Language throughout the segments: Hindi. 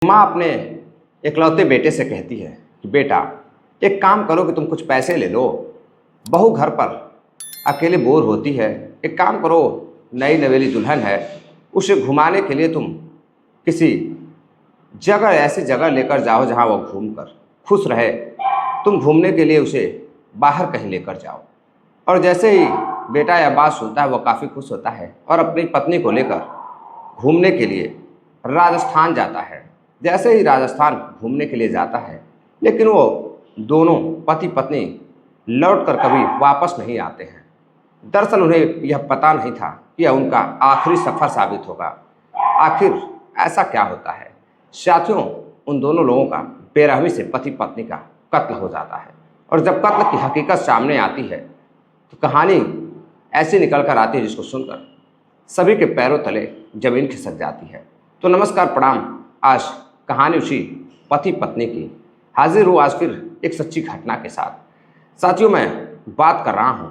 माँ अपने इकलौते बेटे से कहती है कि बेटा, एक काम करो कि तुम कुछ पैसे ले लो। बहू घर पर अकेले बोर होती है। एक काम करो, नई नवेली दुल्हन है, उसे घुमाने के लिए तुम किसी जगह, ऐसी जगह लेकर जाओ जहाँ वो घूमकर खुश रहे। तुम घूमने के लिए उसे बाहर कहीं लेकर जाओ। और जैसे ही बेटा यह बात सुनता है, वो काफ़ी खुश होता है और अपनी पत्नी को लेकर घूमने के लिए राजस्थान जाता है। जैसे ही राजस्थान घूमने के लिए जाता है, लेकिन वो दोनों पति पत्नी लौटकर कभी वापस नहीं आते हैं। दरअसल उन्हें यह पता नहीं था कि यह उनका आखिरी सफ़र साबित होगा। आखिर ऐसा क्या होता है? साथियों, उन दोनों लोगों का बेरहमी से पति पत्नी का कत्ल हो जाता है। और जब कत्ल की हकीकत सामने आती है तो कहानी ऐसी निकल कर आती है जिसको सुनकर सभी के पैरों तले जमीन खिसक जाती है। तो नमस्कार, प्रणाम। आज कहानी उसी पति पत्नी की हाजिर हूँ, आज फिर एक सच्ची घटना के साथ। साथियों, मैं बात कर रहा हूँ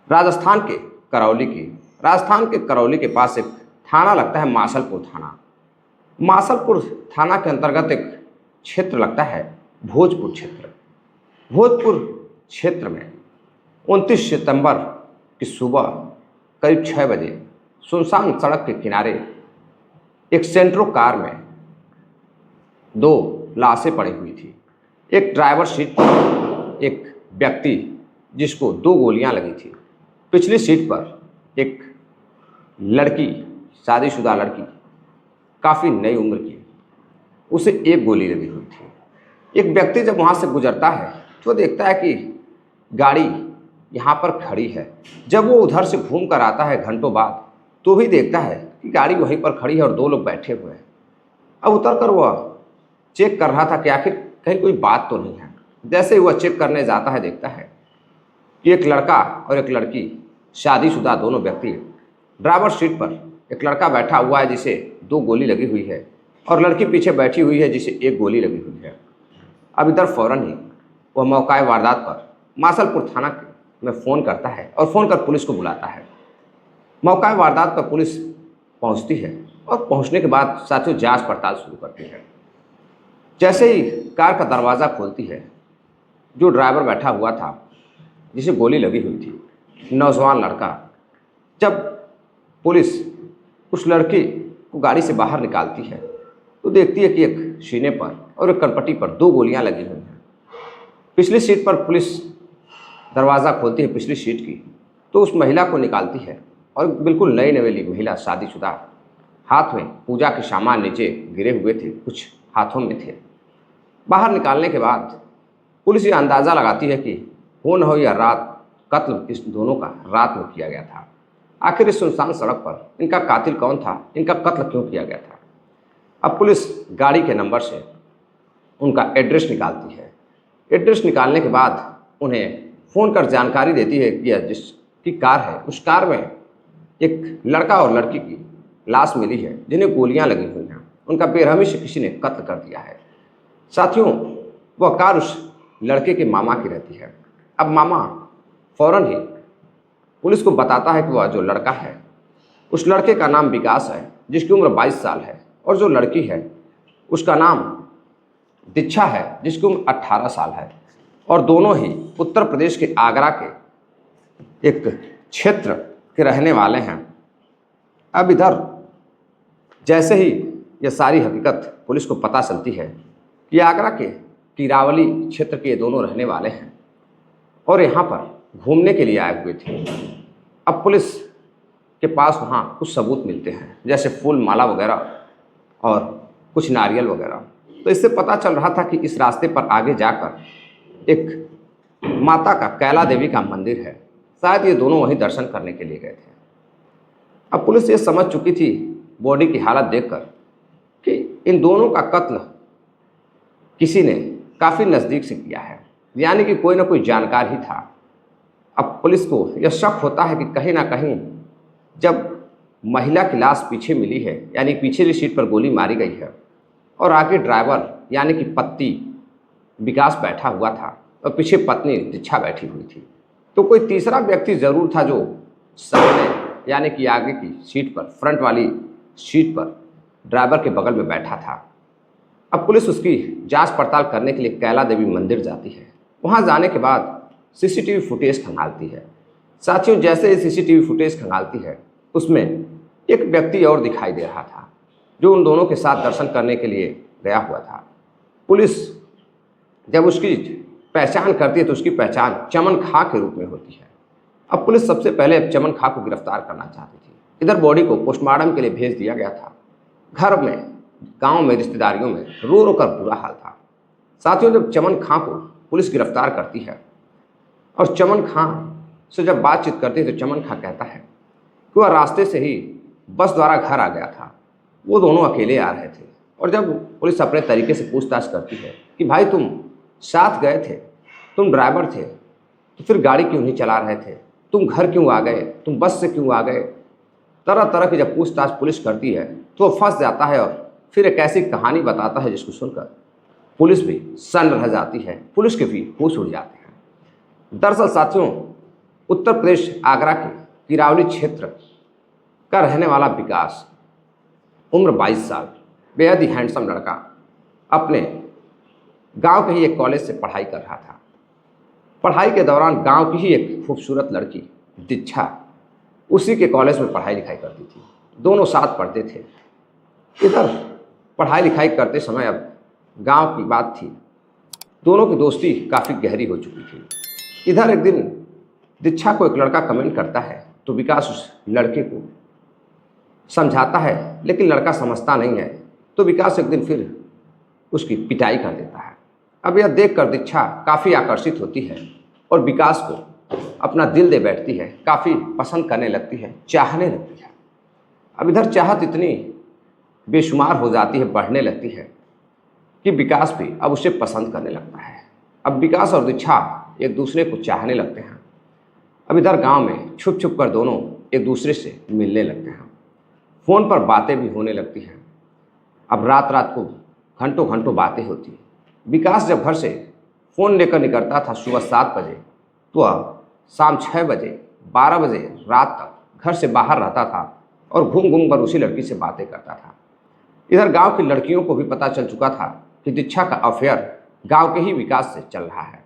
राजस्थान के करौली की। राजस्थान के करौली के पास एक थाना लगता है, मासलपुर थाना। मासलपुर थाना के अंतर्गत एक क्षेत्र लगता है, भोजपुर क्षेत्र। भोजपुर क्षेत्र में 29 सितंबर की सुबह करीब 6 बजे सुनसान सड़क के किनारे एक सेंट्रो कार में 2 लाशें पड़ी हुई थी। एक ड्राइवर सीट पर एक व्यक्ति जिसको 2 गोलियां लगी थी। पिछली सीट पर एक लड़की, शादीशुदा लड़की, काफ़ी नई उम्र की, उसे 1 गोली लगी हुई थी। एक व्यक्ति जब वहाँ से गुजरता है तो देखता है कि गाड़ी यहाँ पर खड़ी है। जब वो उधर से घूम कर आता है घंटों बाद, तो भी देखता है कि गाड़ी वहीं पर खड़ी है और 2 लोग बैठे हुए हैं। अब उतर कर वह चेक कर रहा था कि आखिर कहीं कोई बात तो नहीं है। जैसे ही वह चेक करने जाता है, देखता है कि एक लड़का और एक लड़की, शादीशुदा दोनों व्यक्ति, ड्राइवर सीट पर एक लड़का बैठा हुआ है जिसे 2 गोली लगी हुई है और लड़की पीछे बैठी हुई है जिसे 1 गोली लगी हुई है। अब इधर फ़ौरन ही वह मौका वारदात पर मासलपुर थाना में फ़ोन करता है और फ़ोन कर पुलिस को बुलाता है। मौका वारदात पर पुलिस पहुंचती है और पहुंचने के बाद साथियों जांच पड़ताल शुरू करती है। जैसे ही कार का दरवाज़ा खोलती है, जो ड्राइवर बैठा हुआ था जिसे गोली लगी हुई थी, नौजवान लड़का, जब पुलिस उस लड़के को गाड़ी से बाहर निकालती है तो देखती है कि एक सीने पर और एक कनपट्टी पर 2 गोलियां लगी हुई हैं। पिछली सीट पर पुलिस दरवाज़ा खोलती है पिछली सीट की, तो उस महिला को निकालती है और बिल्कुल नई नवेली महिला, शादीशुदा, हाथ में पूजा के सामान नीचे गिरे हुए थे, कुछ हाथों में थे। बाहर निकालने के बाद पुलिस ये अंदाज़ा लगाती है कि हो न हो यह रात कत्ल इस दोनों का रात में किया गया था। आखिर इस सुनसान सड़क पर इनका कातिल कौन था, इनका कत्ल क्यों किया गया था? अब पुलिस गाड़ी के नंबर से उनका एड्रेस निकालती है। एड्रेस निकालने के बाद उन्हें फ़ोन कर जानकारी देती है कि यह जिसकी कार है, उस कार में एक लड़का और लड़की की लाश मिली है जिन्हें गोलियां लगी हुई हैं। उनका बेरहमी से किसी ने कत्ल कर दिया है। साथियों, वह कार उस लड़के के मामा की रहती है। अब मामा फ़ौरन ही पुलिस को बताता है कि वह जो लड़का है, उस लड़के का नाम विकास है जिसकी उम्र 22 साल है, और जो लड़की है उसका नाम दीक्षा है जिसकी उम्र 18 साल है, और दोनों ही उत्तर प्रदेश के आगरा के एक क्षेत्र के रहने वाले हैं। अब इधर जैसे ही यह सारी हकीकत पुलिस को पता चलती है कि आगरा के टिरावली क्षेत्र के ये दोनों रहने वाले हैं और यहाँ पर घूमने के लिए आए हुए थे। अब पुलिस के पास वहाँ कुछ सबूत मिलते हैं, जैसे फूल माला वगैरह और कुछ नारियल वगैरह। तो इससे पता चल रहा था कि इस रास्ते पर आगे जाकर एक माता का, कैला देवी का मंदिर है। शायद ये दोनों वहीं दर्शन करने के लिए गए थे। अब पुलिस ये समझ चुकी थी बॉडी की हालत देखकर कि इन दोनों का कत्ल किसी ने काफ़ी नज़दीक से किया है, यानी कि कोई ना कोई जानकार ही था। अब पुलिस को यह शक होता है कि कहीं ना कहीं जब महिला की लाश पीछे मिली है, यानी पिछली सीट पर गोली मारी गई है, और आगे ड्राइवर यानी कि पति विकास बैठा हुआ था और पीछे पत्नी दीक्षा बैठी हुई थी, तो कोई तीसरा व्यक्ति ज़रूर था जो सामने यानी कि आगे की सीट पर, फ्रंट वाली सीट पर ड्राइवर के बगल में बैठा था। अब पुलिस उसकी जांच पड़ताल करने के लिए कैला देवी मंदिर जाती है। वहां जाने के बाद सीसीटीवी फुटेज खंगालती है। साथियों, जैसे ही सीसीटीवी फुटेज खंगालती है, उसमें एक व्यक्ति और दिखाई दे रहा था जो उन दोनों के साथ दर्शन करने के लिए गया हुआ था। पुलिस जब उसकी पहचान करती है तो उसकी पहचान चमन खां के रूप में होती है। अब पुलिस सबसे पहले चमन खां को गिरफ्तार करना चाहती थी। इधर बॉडी को पोस्टमार्टम के लिए भेज दिया गया था। घर में, गांव में, रिश्तेदारियों में रो रो कर बुरा हाल था। साथियों, जब चमन खां को पुलिस गिरफ्तार करती है और चमन खां से जब बातचीत करती है तो चमन खां कहता है कि वह रास्ते से ही बस द्वारा घर आ गया था। वो दोनों अकेले आ रहे थे और जब पुलिस अपने तरीके से पूछताछ करती है कि भाई तुम साथ गए थे, तुम ड्राइवर थे, तो फिर गाड़ी क्यों नहीं चला रहे थे, तुम घर क्यों आ गए, तुम बस से क्यों आ गए, तरह तरह की जब पूछताछ पुलिस करती है तो वो फंस जाता है और फिर एक ऐसी कहानी बताता है जिसको सुनकर पुलिस भी सन्न रह जाती है, पुलिस के भी होश उड़ जाते हैं। दरअसल साथियों, उत्तर प्रदेश आगरा के किरावली क्षेत्र का रहने वाला विकास, उम्र 22 साल, बेहद ही हैंडसम लड़का, अपने गांव के ही एक कॉलेज से पढ़ाई कर रहा था। पढ़ाई के दौरान गांव की ही एक खूबसूरत लड़की दीक्षा उसी के कॉलेज में पढ़ाई लिखाई करती थी। दोनों साथ पढ़ते थे। इधर पढ़ाई लिखाई करते समय अब गांव की बात थी, दोनों की दोस्ती काफ़ी गहरी हो चुकी थी। इधर एक दिन दीक्षा को एक लड़का कमेंट करता है तो विकास उस लड़के को समझाता है, लेकिन लड़का समझता नहीं है। तो विकास एक दिन फिर उसकी पिटाई कर देता है। अब यह देखकर दीक्षा काफ़ी आकर्षित होती है और विकास को अपना दिल दे बैठती है, काफ़ी पसंद करने लगती है, चाहने लगती है। अब इधर चाहत इतनी बेशुमार हो जाती है, बढ़ने लगती है कि विकास भी अब उसे पसंद करने लगता है। अब विकास और दीक्षा एक दूसरे को चाहने लगते हैं। अब इधर गांव में छुप छुप कर दोनों एक दूसरे से मिलने लगते हैं। फ़ोन पर बातें भी होने लगती हैं। अब रात रात को घंटों घंटों बातें होती। विकास जब घर से फ़ोन लेकर निकलता था सुबह 7 बजे, तो अब शाम 6 बजे, 12 बजे रात तक घर से बाहर रहता था और घूम घूम कर उसी लड़की से बातें करता था। इधर गांव की लड़कियों को भी पता चल चुका था कि दीक्षा का अफेयर गांव के ही विकास से चल रहा है।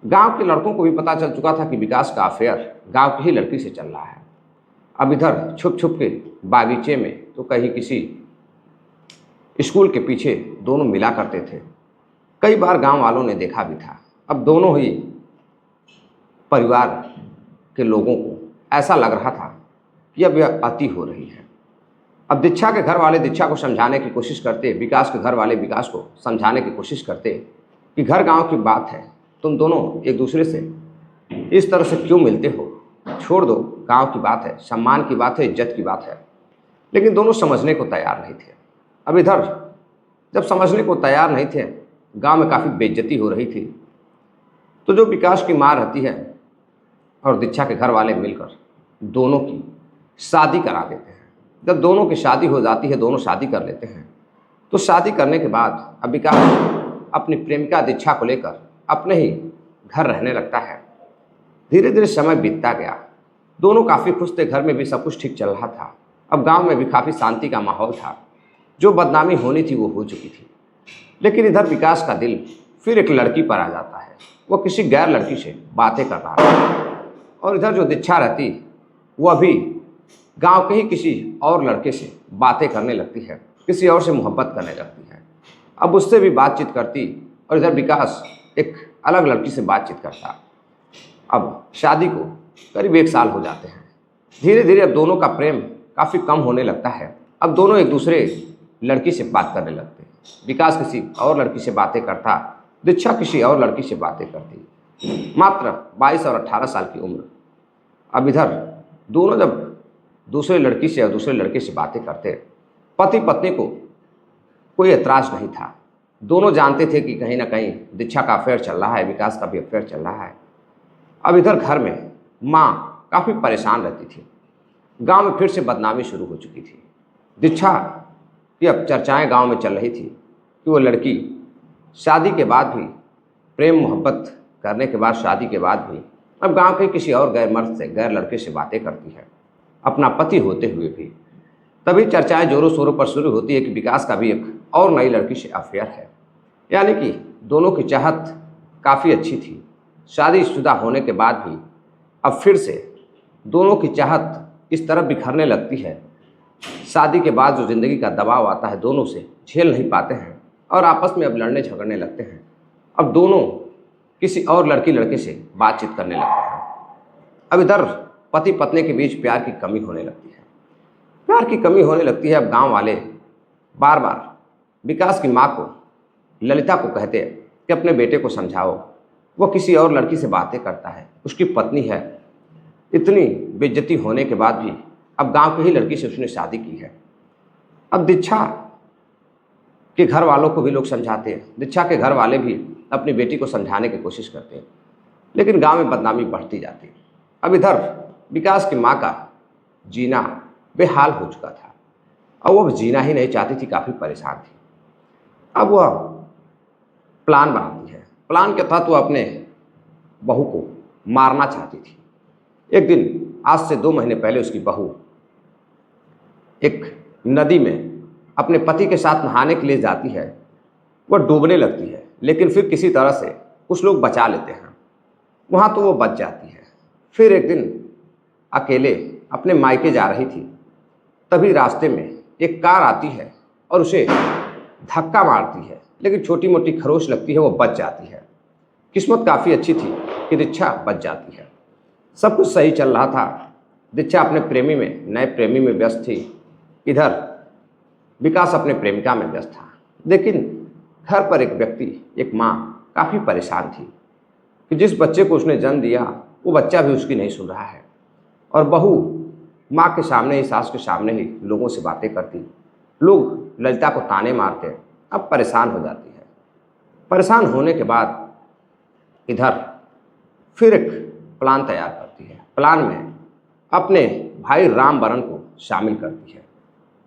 गांव के लड़कों को भी पता चल चुका था कि विकास का अफेयर गांव की ही लड़की से चल रहा है। अब इधर छुप छुप के बागीचे में तो कहीं किसी स्कूल के पीछे दोनों मिला करते थे। कई बार गांव वालों ने देखा भी था। अब दोनों ही परिवार के लोगों को ऐसा लग रहा था कि अब यह अति हो रही है। अब दीक्षा के घर वाले दीक्षा को समझाने की कोशिश करते, विकास के घर वाले विकास को समझाने की कोशिश करते कि घर गांव की बात है, तुम दोनों एक दूसरे से इस तरह से क्यों मिलते हो, छोड़ दो, गांव की बात है, सम्मान की बात है, इज्जत की बात है। लेकिन दोनों समझने को तैयार नहीं थे। अब इधर जब समझने को तैयार नहीं थे, गांव में काफ़ी बेइज्जती हो रही थी। तो जो विकास की माँ रहती है और दीक्षा के घर वाले मिलकर दोनों की शादी करा देते हैं। जब दोनों की शादी हो जाती है, दोनों शादी कर लेते हैं, तो शादी करने के बाद अब विकास अपनी प्रेमिका दीक्षा को लेकर अपने ही घर रहने लगता है। धीरे धीरे समय बीतता गया। दोनों काफ़ी खुश थे, घर में भी सब कुछ ठीक चल रहा था। अब गांव में भी काफ़ी शांति का माहौल था। जो बदनामी होनी थी वो हो चुकी थी। लेकिन इधर विकास का दिल फिर एक लड़की पर आ जाता है। वो किसी गैर लड़की से बातें कर रहा था और इधर जो दीक्षा रहती वो अभी गांव के ही किसी और लड़के से बातें करने लगती है, किसी और से मोहब्बत करने लगती है। अब उससे भी बातचीत करती और इधर विकास एक अलग लड़की से बातचीत करता। अब शादी को करीब 1 साल हो जाते हैं। धीरे धीरे अब दोनों का प्रेम काफ़ी कम होने लगता है। अब दोनों एक दूसरे लड़की से बात करने लगते हैं। विकास किसी और लड़की से बातें करता, दीक्षा किसी और लड़की से बातें करती। मात्र 22 और 18 साल की उम्र। अब इधर दोनों जब दूसरे लड़की से और दूसरे लड़के से बातें करते, पति पत्नी को कोई एतराज़ नहीं था। दोनों जानते थे कि कहीं ना कहीं दीक्षा का अफेयर चल रहा है, विकास का भी अफेयर चल रहा है। अब इधर घर में माँ काफ़ी परेशान रहती थी। गांव में फिर से बदनामी शुरू हो चुकी थी। दीक्षा की अब चर्चाएं गांव में चल रही थी कि वो लड़की शादी के बाद भी, प्रेम मोहब्बत करने के बाद, शादी के बाद भी अब गांव के किसी और गैर मर्द से, गैर लड़के से बातें करती है, अपना पति होते हुए भी। तभी चर्चाएं जोरों शोरों पर शुरू होती है कि विकास का भी एक और नई लड़की से अफेयर है। यानी कि दोनों की चाहत काफ़ी अच्छी थी। शादीशुदा होने के बाद भी अब फिर से दोनों की चाहत इस तरह बिखरने लगती है। शादी के बाद जो ज़िंदगी का दबाव आता है दोनों से झेल नहीं पाते हैं और आपस में अब लड़ने झगड़ने लगते हैं। अब दोनों किसी और लड़के से बातचीत करने लगते हैं। अब इधर पति पत्नी के बीच प्यार की कमी होने लगती है। प्यार की कमी होने लगती है। अब गांव वाले बार बार विकास की माँ को, ललिता को कहते हैं कि अपने बेटे को समझाओ, वो किसी और लड़की से बातें करता है, उसकी पत्नी है। इतनी बेइज्जती होने के बाद भी अब गांव की ही लड़की से उसने शादी की है। अब दीक्षा के घर वालों को भी लोग समझाते हैं, दीक्षा के घर वाले भी अपनी बेटी को समझाने की कोशिश करते हैं, लेकिन गांव में बदनामी बढ़ती जाती है। अब इधर विकास की माँ का जीना बेहाल हो चुका था। अब वो जीना ही नहीं चाहती थी, काफ़ी परेशान थी। अब वह प्लान बनाती है। प्लान के तहत वो अपने बहू को मारना चाहती थी। एक दिन आज से 2 महीने पहले उसकी बहू एक नदी में अपने पति के साथ नहाने के लिए जाती है। वह डूबने लगती है, लेकिन फिर किसी तरह से कुछ लोग बचा लेते हैं। वहाँ तो वो बच जाती है। फिर एक दिन अकेले अपने मायके जा रही थी, तभी रास्ते में एक कार आती है और उसे धक्का मारती है, लेकिन छोटी मोटी खरोच लगती है, वो बच जाती है। किस्मत काफ़ी अच्छी थी कि दीक्षा बच जाती है। सब कुछ सही चल रहा था। दीक्षा अपने नए प्रेमी में व्यस्त थी। इधर विकास अपने प्रेमिका में व्यस्त था। लेकिन घर पर एक व्यक्ति, एक माँ काफ़ी परेशान थी कि जिस बच्चे को उसने जन्म दिया वो बच्चा भी उसकी नहीं सुन रहा है, और बहू माँ के सामने ही, सास के सामने ही लोगों से बातें करती। लोग ललिता को ताने मारते। अब परेशान हो जाती है। परेशान होने के बाद इधर फिर एक प्लान तैयार करती है। प्लान में अपने भाई रामबरन को शामिल करती है।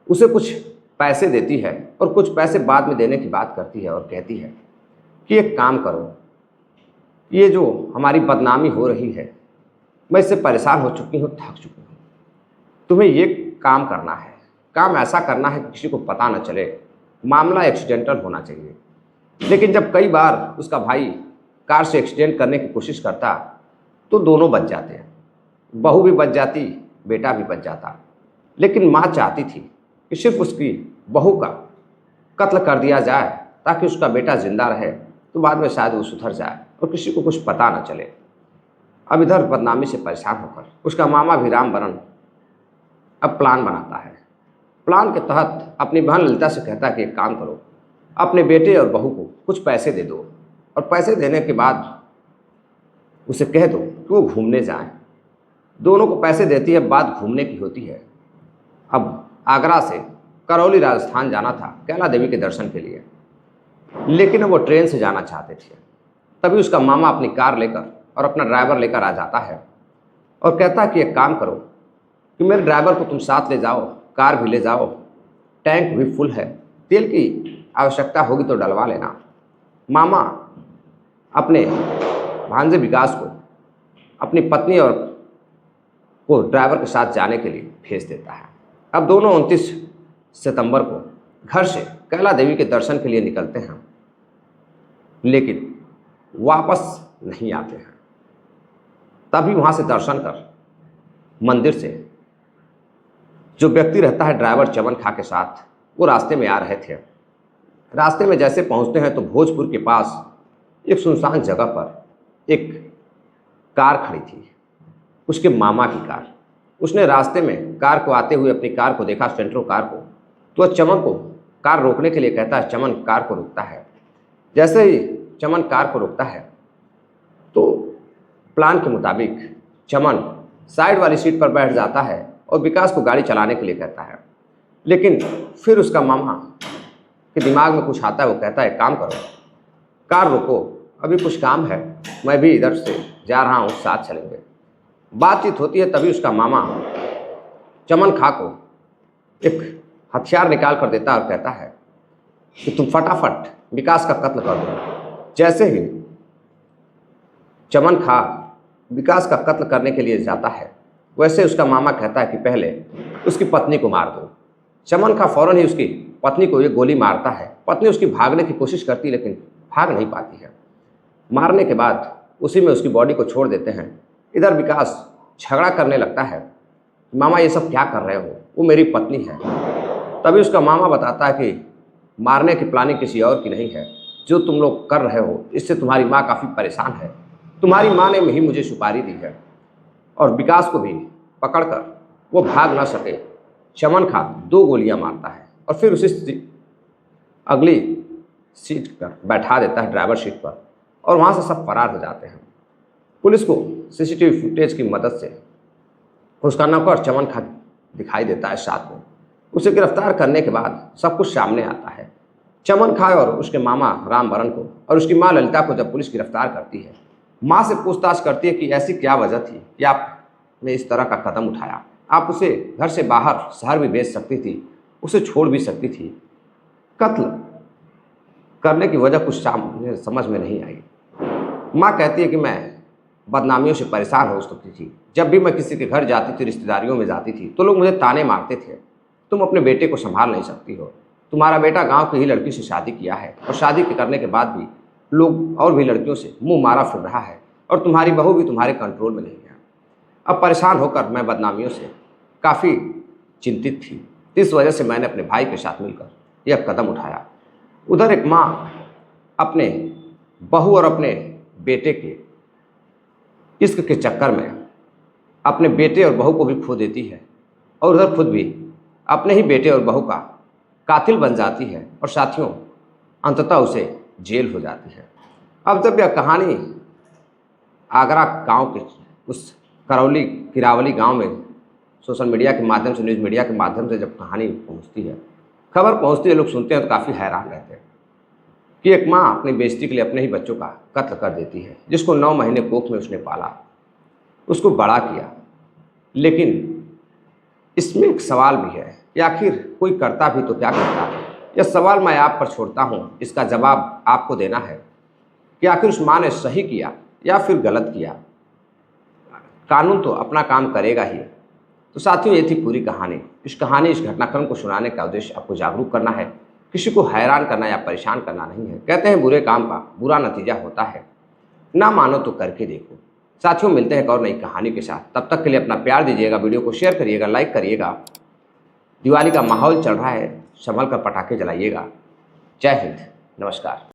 उसे कुछ पैसे देती है और कुछ पैसे बाद में देने की बात करती है और कहती है कि एक काम करो, ये जो हमारी बदनामी हो रही है, मैं इससे परेशान हो चुकी हूँ, थक चुकी हूँ। तुम्हें ये काम करना है, काम ऐसा करना है कि किसी को पता न चले, मामला एक्सीडेंटल होना चाहिए। लेकिन जब कई बार उसका भाई कार से एक्सीडेंट करने की कोशिश करता तो दोनों बच जाते हैं। बहू भी बच जाती, बेटा भी बच जाता। लेकिन माँ चाहती थी कि सिर्फ उसकी बहू का कत्ल कर दिया जाए ताकि उसका बेटा जिंदा रहे, तो बाद में शायद वो सुधर जाए और किसी को कुछ पता न चले। अब इधर बदनामी से परेशान होकर उसका मामा भी रामबरन अब प्लान बनाता है। प्लान के तहत अपनी बहन ललिता से कहता है कि एक काम करो, अपने बेटे और बहू को कुछ पैसे दे दो, और पैसे देने के बाद उसे कह दो कि वो घूमने जाएं। दोनों को पैसे देती है, बात घूमने की होती है। अब आगरा से करौली राजस्थान जाना था कैला देवी के दर्शन के लिए, लेकिन वो ट्रेन से जाना चाहते थे। तभी उसका मामा अपनी कार लेकर और अपना ड्राइवर लेकर आ जाता है और कहता है कि एक काम करो कि मेरे ड्राइवर को तुम साथ ले जाओ, कार भी ले जाओ, टैंक भी फुल है, तेल की आवश्यकता होगी तो डलवा लेना। मामा अपने भांजे विकास को अपनी पत्नी और को ड्राइवर के साथ जाने के लिए भेज देता है। अब दोनों 29 सितंबर को घर से कैला देवी के दर्शन के लिए निकलते हैं, लेकिन वापस नहीं आते हैं। तभी वहाँ से दर्शन कर मंदिर से जो व्यक्ति रहता है ड्राइवर चमन खा के साथ, वो रास्ते में आ रहे थे। रास्ते में जैसे पहुँचते हैं तो भोजपुर के पास एक सुनसान जगह पर एक कार खड़ी थी, उसके मामा की कार। उसने रास्ते में कार को आते हुए अपनी कार को देखा, सेंट्रो कार को, तो वह चमन को कार रोकने के लिए कहता है। चमन कार को रोकता है। जैसे ही चमन कार को रोकता है तो प्लान के मुताबिक चमन साइड वाली सीट पर बैठ जाता है और विकास को गाड़ी चलाने के लिए कहता है। लेकिन फिर उसका मामा के दिमाग में कुछ आता है। वो कहता है काम करो, कार रोको, अभी कुछ काम है, मैं भी इधर से जा रहा हूँ, साथ चलेंगे। बातचीत होती है। तभी उसका मामा चमन खा को एक हथियार निकाल कर देता है और कहता है कि तुम फटाफट विकास का कत्ल कर दो। जैसे ही चमन खा विकास का कत्ल करने के लिए जाता है, वैसे उसका मामा कहता है कि पहले उसकी पत्नी को मार दो। चमन खां फौरन ही उसकी पत्नी को एक गोली मारता है। पत्नी उसकी भागने की कोशिश करती लेकिन भाग नहीं पाती है। मारने के बाद उसी में उसकी बॉडी को छोड़ देते हैं। इधर विकास झगड़ा करने लगता है, मामा ये सब क्या कर रहे हो, वो मेरी पत्नी है। तभी उसका मामा बताता है कि मारने की प्लानिंग किसी और की नहीं है, जो तुम लोग कर रहे हो इससे तुम्हारी माँ काफ़ी परेशान है। तुम्हारी माँ ने ही मुझे सुपारी दी है। और विकास को भी पकड़कर वो भाग ना सके, चमन खां 2 गोलियां मारता है और फिर उसे अगली सीट पर बैठा देता है, ड्राइवर सीट पर, और वहाँ से सब फरार हो जाते हैं। पुलिस को सीसीटीवी फुटेज की मदद से उसका नौकर चमन खां दिखाई देता है साथ में। उसे गिरफ्तार करने के बाद सब कुछ सामने आता है। चमन खां और उसके मामा रामबरन को और उसकी माँ ललिता को जब पुलिस गिरफ्तार करती है, माँ से पूछताछ करती है कि ऐसी क्या वजह थी कि आपने इस तरह का कदम उठाया। आप उसे घर से बाहर शहर भी भेज सकती थी, उसे छोड़ भी सकती थी। कत्ल करने की वजह कुछ समझ में नहीं आई। माँ कहती है कि मैं बदनामियों से परेशान हो चुकी थी। जब भी मैं किसी के घर जाती थी, रिश्तेदारियों में जाती थी, तो लोग मुझे ताने मारते थे, तुम अपने बेटे को संभाल नहीं सकती हो, तुम्हारा बेटा गांव की ही लड़की से शादी किया है और शादी करने के बाद भी लोग और भी लड़कियों से मुंह मारा फिर रहा है और तुम्हारी बहू भी तुम्हारे कंट्रोल में नहीं है। अब परेशान होकर मैं बदनामियों से काफ़ी चिंतित थी। इस वजह से मैंने अपने भाई के साथ मिलकर यह कदम उठाया। उधर एक माँ अपने बहू और अपने बेटे के इश्क के चक्कर में अपने बेटे और बहू को भी खो देती है और उधर खुद भी अपने ही बेटे और बहू का कातिल बन जाती है और साथियों अंततः उसे जेल हो जाती है। अब जब यह कहानी आगरा गांव के उस करौली किरावली गांव में सोशल मीडिया के माध्यम से, न्यूज़ मीडिया के माध्यम से जब कहानी पहुंचती है, खबर पहुंचती है, लोग सुनते हैं तो काफ़ी हैरान रहते हैं कि एक माँ अपनी बेइज्जती के लिए अपने ही बच्चों का कत्ल कर देती है, जिसको 9 महीने कोख में उसने पाला, उसको बड़ा किया। लेकिन इसमें एक सवाल भी है कि आखिर कोई करता भी तो क्या करता। यह सवाल मैं आप पर छोड़ता हूँ, इसका जवाब आपको देना है कि आखिर उस माँ ने सही किया या फिर गलत किया। कानून तो अपना काम करेगा ही। तो साथियों, ये थी पूरी कहानी। इस घटनाक्रम को सुनाने का उद्देश्य आपको जागरूक करना है, किसी को हैरान करना या परेशान करना नहीं है। कहते हैं बुरे काम का बुरा नतीजा होता है, ना मानो तो करके देखो। साथियों, मिलते हैं एक और नई कहानी के साथ। तब तक के लिए अपना प्यार दीजिएगा, वीडियो को शेयर करिएगा, लाइक करिएगा। दिवाली का माहौल चल रहा है, संभल कर पटाखे जलाइएगा। जय हिंद, नमस्कार।